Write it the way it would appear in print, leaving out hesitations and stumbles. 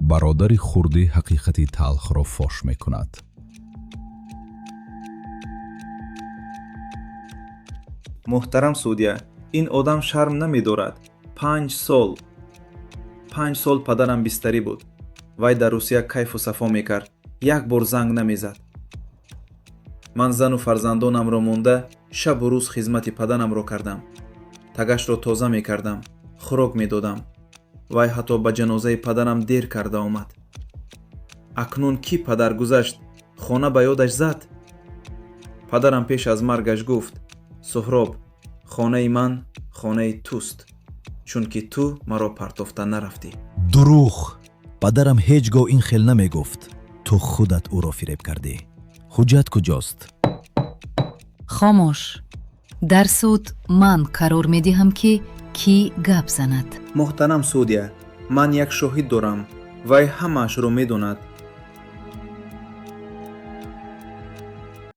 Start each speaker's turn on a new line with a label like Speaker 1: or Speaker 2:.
Speaker 1: برادر خرده حقیقت تلخ را فاش می کند.
Speaker 2: محترم судья, این آدم شرم نمی دارد. 5 سال پدرم بستری بود. وای در روسیه کیف و صفا می کرد. یک بار زنگ نمی زد. من زن و فرزندانم را مونده شب و روز خدمت پدرم را کردم. تگش را تازه می کردم. خوراک می دادم. وای حتی به جنازه پدرم دیر کرده آمد. اکنون کی پدر گذشت خانه به یادش زد. پدرم پیش از مرگش گفت سهراب خانه من خانه توست چون که تو مرا پرتافته نرفتی.
Speaker 3: دروغ. پدرم هیچگاه این خیل نمی گفت. تو خودت او را فریب کردی. حجت کجاست؟
Speaker 4: خاموش. در суд من قرار می دهم که کی گپ زند.
Speaker 2: محترم судья, من یک شاهد دارم. وای همه‌اش را می داند.